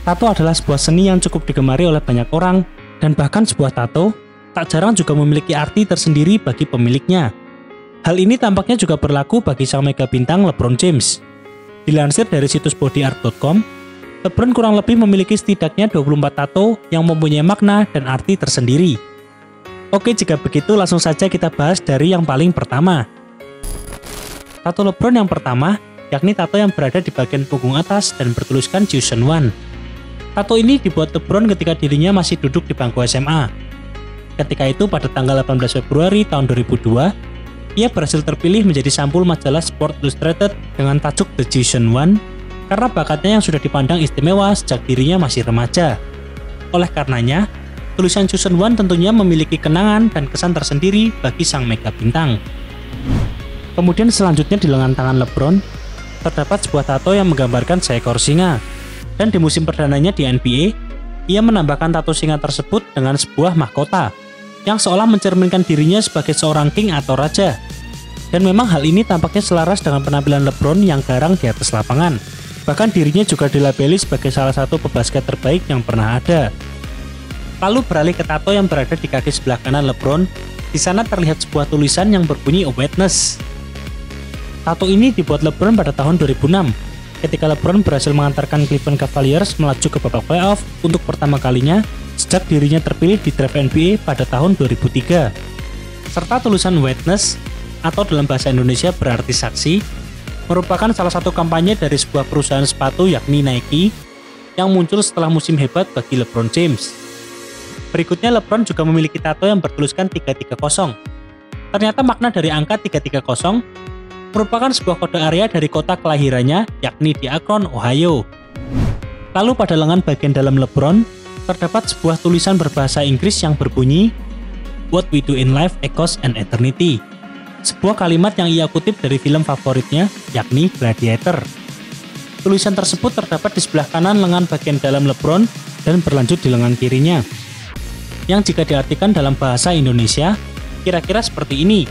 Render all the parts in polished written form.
Tato adalah sebuah seni yang cukup digemari oleh banyak orang, dan bahkan sebuah tato tak jarang juga memiliki arti tersendiri bagi pemiliknya. Hal ini tampaknya juga berlaku bagi sang mega bintang LeBron James. Dilansir dari situs bodyart.com, LeBron kurang lebih memiliki setidaknya 24 tato yang mempunyai makna dan arti tersendiri. Oke, jika begitu langsung saja kita bahas dari yang paling pertama. Tato LeBron yang pertama, yakni tato yang berada di bagian punggung atas dan bertuliskan Chosen One. Tato ini dibuat LeBron ketika dirinya masih duduk di bangku SMA. Ketika itu pada tanggal 18 Februari tahun 2002, ia berhasil terpilih menjadi sampul majalah Sport Illustrated dengan tajuk The Chosen One karena bakatnya yang sudah dipandang istimewa sejak dirinya masih remaja. Oleh karenanya, tulisan Chosen One tentunya memiliki kenangan dan kesan tersendiri bagi sang mega bintang. Kemudian selanjutnya di lengan tangan LeBron, terdapat sebuah tato yang menggambarkan seekor singa. Dan di musim perdananya di NBA, ia menambahkan tato singa tersebut dengan sebuah mahkota yang seolah mencerminkan dirinya sebagai seorang king atau raja. Dan memang hal ini tampaknya selaras dengan penampilan LeBron yang garang di atas lapangan. Bahkan dirinya juga dilabeli sebagai salah satu pebasket terbaik yang pernah ada. Lalu beralih ke tato yang berada di kaki sebelah kanan LeBron, di sana terlihat sebuah tulisan yang berbunyi A Witness. Tato ini dibuat LeBron pada tahun 2006. Ketika LeBron berhasil mengantarkan Cleveland Cavaliers melaju ke babak playoff untuk pertama kalinya sejak dirinya terpilih di draft NBA pada tahun 2003. Serta tulisan Witness, atau dalam bahasa Indonesia berarti saksi, merupakan salah satu kampanye dari sebuah perusahaan sepatu yakni Nike yang muncul setelah musim hebat bagi LeBron James. Berikutnya LeBron juga memiliki tato yang bertuliskan 330. Ternyata makna dari angka 330 merupakan sebuah kode area dari kota kelahirannya, yakni di Akron, Ohio. Lalu pada lengan bagian dalam LeBron, terdapat sebuah tulisan berbahasa Inggris yang berbunyi, "What we do in life echoes an eternity." Sebuah kalimat yang ia kutip dari film favoritnya, yakni Gladiator. Tulisan tersebut terdapat di sebelah kanan lengan bagian dalam LeBron dan berlanjut di lengan kirinya. Yang jika diartikan dalam bahasa Indonesia, kira-kira seperti ini.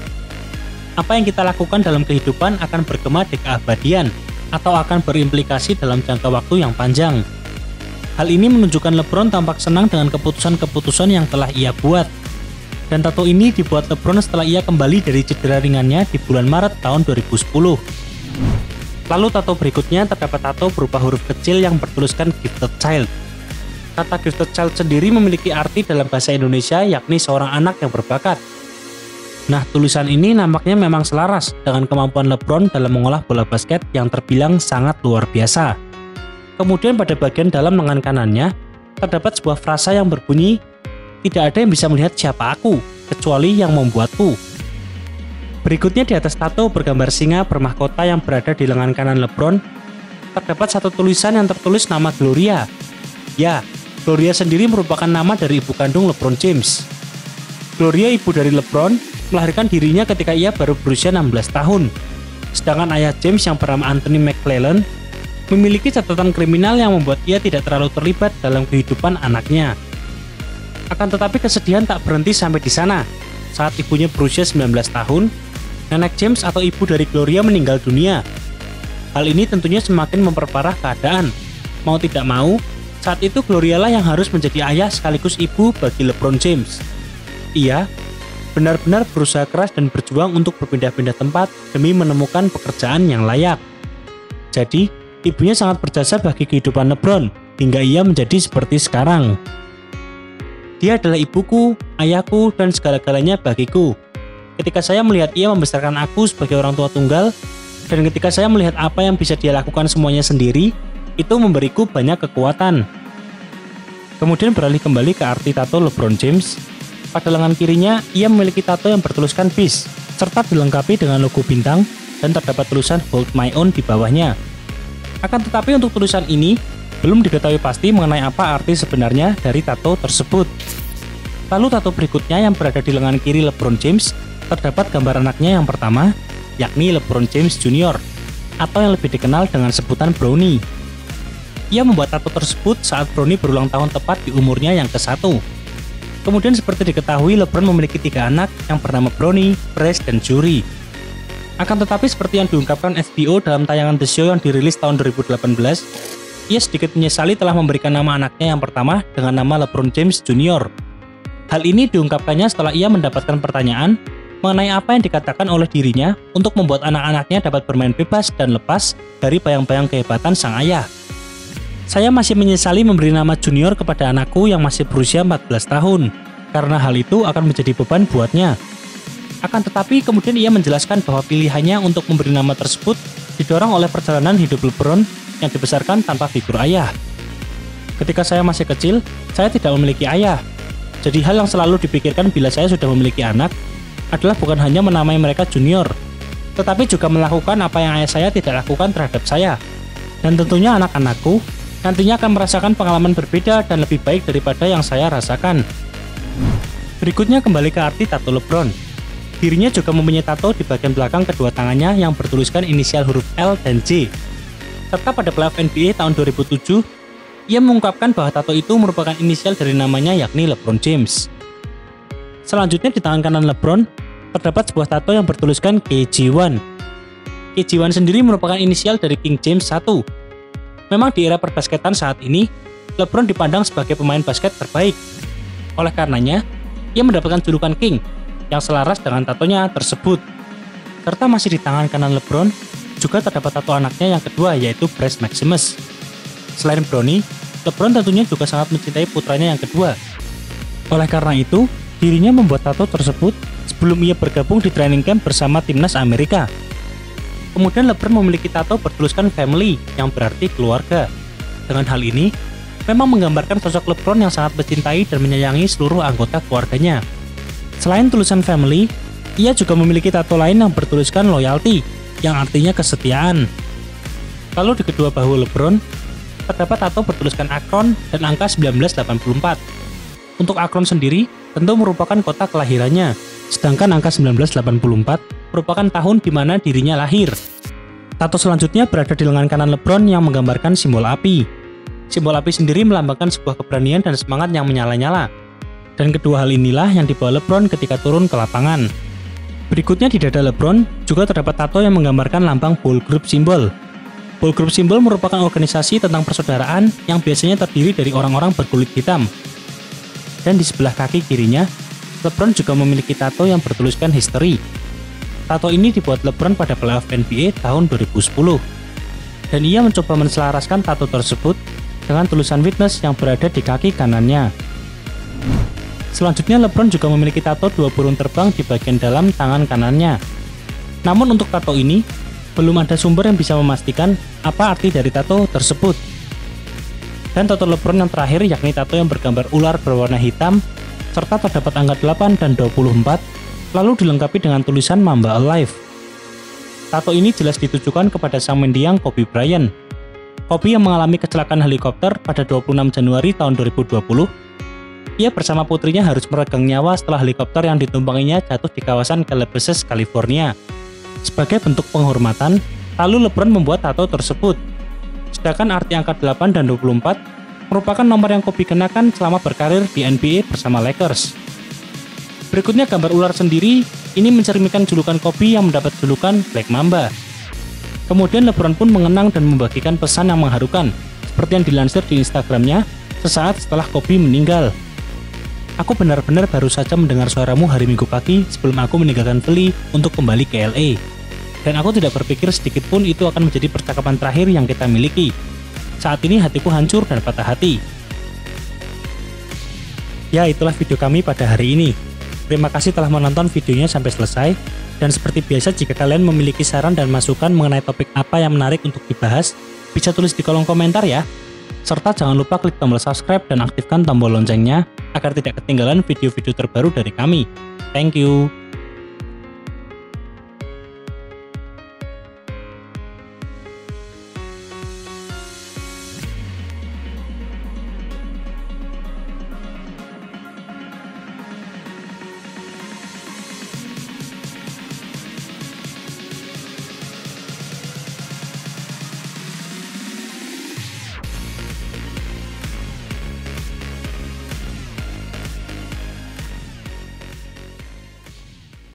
Apa yang kita lakukan dalam kehidupan akan bergema di keabadian atau akan berimplikasi dalam jangka waktu yang panjang. Hal ini menunjukkan LeBron tampak senang dengan keputusan-keputusan yang telah ia buat. Dan tato ini dibuat LeBron setelah ia kembali dari cedera ringannya di bulan Maret tahun 2010. Lalu tato berikutnya terdapat tato berupa huruf kecil yang bertuliskan Gifted Child. Kata Gifted Child sendiri memiliki arti dalam bahasa Indonesia yakni seorang anak yang berbakat. Nah, tulisan ini nampaknya memang selaras dengan kemampuan LeBron dalam mengolah bola basket yang terbilang sangat luar biasa. Kemudian pada bagian dalam lengan kanannya, terdapat sebuah frasa yang berbunyi, "Tidak ada yang bisa melihat siapa aku, kecuali yang membuatku." Berikutnya di atas tato bergambar singa bermahkota yang berada di lengan kanan LeBron, terdapat satu tulisan yang tertulis nama Gloria. Ya, Gloria sendiri merupakan nama dari ibu kandung LeBron James. Gloria, ibu dari LeBron, melahirkan dirinya ketika ia baru berusia 16 tahun. Sedangkan ayah James yang bernama Anthony McClellan memiliki catatan kriminal yang membuat ia tidak terlalu terlibat dalam kehidupan anaknya. Akan tetapi kesedihan tak berhenti sampai di sana. Saat ibunya berusia 19 tahun, nenek James atau ibu dari Gloria meninggal dunia. Hal ini tentunya semakin memperparah keadaan. Mau tidak mau, saat itu Gloria lah yang harus menjadi ayah sekaligus ibu bagi LeBron James. Ia benar-benar berusaha keras dan berjuang untuk berpindah-pindah tempat demi menemukan pekerjaan yang layak. Jadi, ibunya sangat berjasa bagi kehidupan LeBron, hingga ia menjadi seperti sekarang. Dia adalah ibuku, ayahku, dan segala-galanya bagiku. Ketika saya melihat ia membesarkan aku sebagai orang tua tunggal, dan ketika saya melihat apa yang bisa dia lakukan semuanya sendiri, itu memberiku banyak kekuatan. Kemudian beralih kembali ke arti tato LeBron James. Pada lengan kirinya, ia memiliki tato yang bertuliskan Peace, serta dilengkapi dengan logo bintang dan terdapat tulisan Hold My Own di bawahnya. Akan tetapi untuk tulisan ini, belum diketahui pasti mengenai apa arti sebenarnya dari tato tersebut. Lalu tato berikutnya yang berada di lengan kiri LeBron James, terdapat gambar anaknya yang pertama, yakni LeBron James Jr., atau yang lebih dikenal dengan sebutan Brownie. Ia membuat tato tersebut saat Brownie berulang tahun tepat di umurnya yang ke-1. Kemudian seperti diketahui, LeBron memiliki 3 anak yang bernama Brownie, Bryce, dan Juri. Akan tetapi seperti yang diungkapkan HBO dalam tayangan The Show yang dirilis tahun 2018, ia sedikit menyesali telah memberikan nama anaknya yang pertama dengan nama LeBron James Jr. Hal ini diungkapkannya setelah ia mendapatkan pertanyaan mengenai apa yang dikatakan oleh dirinya untuk membuat anak-anaknya dapat bermain bebas dan lepas dari bayang-bayang kehebatan sang ayah. Saya masih menyesali memberi nama Junior kepada anakku yang masih berusia 14 tahun, karena hal itu akan menjadi beban buatnya. Akan tetapi kemudian ia menjelaskan bahwa pilihannya untuk memberi nama tersebut didorong oleh perjalanan hidup LeBron yang dibesarkan tanpa figur ayah. Ketika saya masih kecil, saya tidak memiliki ayah. Jadi hal yang selalu dipikirkan bila saya sudah memiliki anak adalah bukan hanya menamai mereka Junior, tetapi juga melakukan apa yang ayah saya tidak lakukan terhadap saya. Dan tentunya anak-anakku nantinya akan merasakan pengalaman berbeda dan lebih baik daripada yang saya rasakan. Berikutnya kembali ke arti tato LeBron. Dirinya juga mempunyai tato di bagian belakang kedua tangannya yang bertuliskan inisial huruf L dan J. Serta pada playoff NBA tahun 2007, ia mengungkapkan bahwa tato itu merupakan inisial dari namanya yakni LeBron James. Selanjutnya di tangan kanan LeBron, terdapat sebuah tato yang bertuliskan KG1. KG1 sendiri merupakan inisial dari King James I. Memang di era perbasketan saat ini, LeBron dipandang sebagai pemain basket terbaik. Oleh karenanya, ia mendapatkan julukan King, yang selaras dengan tatonya tersebut. Serta masih di tangan kanan LeBron, juga terdapat tato anaknya yang kedua yaitu Bryce Maximus. Selain Bronny, LeBron tentunya juga sangat mencintai putranya yang kedua. Oleh karena itu, dirinya membuat tato tersebut sebelum ia bergabung di training camp bersama timnas Amerika. Kemudian LeBron memiliki tato bertuliskan family yang berarti keluarga. Dengan hal ini, memang menggambarkan sosok LeBron yang sangat mencintai dan menyayangi seluruh anggota keluarganya. Selain tulisan family, ia juga memiliki tato lain yang bertuliskan loyalty, yang artinya kesetiaan. Lalu di kedua bahu LeBron, terdapat tato bertuliskan Akron dan angka 1984. Untuk Akron sendiri, tentu merupakan kota kelahirannya, sedangkan angka 1984 merupakan tahun di mana dirinya lahir. Tato selanjutnya berada di lengan kanan LeBron yang menggambarkan simbol api. Simbol api sendiri melambangkan sebuah keberanian dan semangat yang menyala-nyala. Dan kedua hal inilah yang dibawa LeBron ketika turun ke lapangan. Berikutnya di dada LeBron juga terdapat tato yang menggambarkan lambang Bull Group Symbol. Bull Group Symbol merupakan organisasi tentang persaudaraan yang biasanya terdiri dari orang-orang berkulit hitam. Dan di sebelah kaki kirinya, LeBron juga memiliki tato yang bertuliskan History. Tato ini dibuat LeBron pada playoff NBA tahun 2010. Dan ia mencoba menselaraskan tato tersebut dengan tulisan Witness yang berada di kaki kanannya. Selanjutnya LeBron juga memiliki tato dua burung terbang di bagian dalam tangan kanannya. Namun untuk tato ini, belum ada sumber yang bisa memastikan apa arti dari tato tersebut. Dan tato LeBron yang terakhir yakni tato yang bergambar ular berwarna hitam, serta terdapat angka 8 dan 24, lalu dilengkapi dengan tulisan Mamba Alive. Tato ini jelas ditujukan kepada sang mendiang Kobe Bryant. Kobe yang mengalami kecelakaan helikopter pada 26 Januari tahun 2020, ia bersama putrinya harus meregang nyawa setelah helikopter yang ditumpanginya jatuh di kawasan Calabasas, California. Sebagai bentuk penghormatan, lalu LeBron membuat tato tersebut. Sedangkan arti angka 8 dan 24 merupakan nomor yang Kobe kenakan selama berkarir di NBA bersama Lakers. Berikutnya gambar ular sendiri, ini mencerminkan julukan Kobe yang mendapat julukan Black Mamba. Kemudian LeBron pun mengenang dan membagikan pesan yang mengharukan, seperti yang dilansir di Instagramnya sesaat setelah Kobe meninggal. Aku benar-benar baru saja mendengar suaramu hari Minggu pagi sebelum aku meninggalkan Philly untuk kembali ke LA. Dan aku tidak berpikir sedikit pun itu akan menjadi percakapan terakhir yang kita miliki. Saat ini hatiku hancur dan patah hati. Ya, itulah video kami pada hari ini. Terima kasih telah menonton videonya sampai selesai. Dan seperti biasa, jika kalian memiliki saran dan masukan mengenai topik apa yang menarik untuk dibahas, bisa tulis di kolom komentar ya. Serta jangan lupa klik tombol subscribe dan aktifkan tombol loncengnya agar tidak ketinggalan video-video terbaru dari kami. Thank you.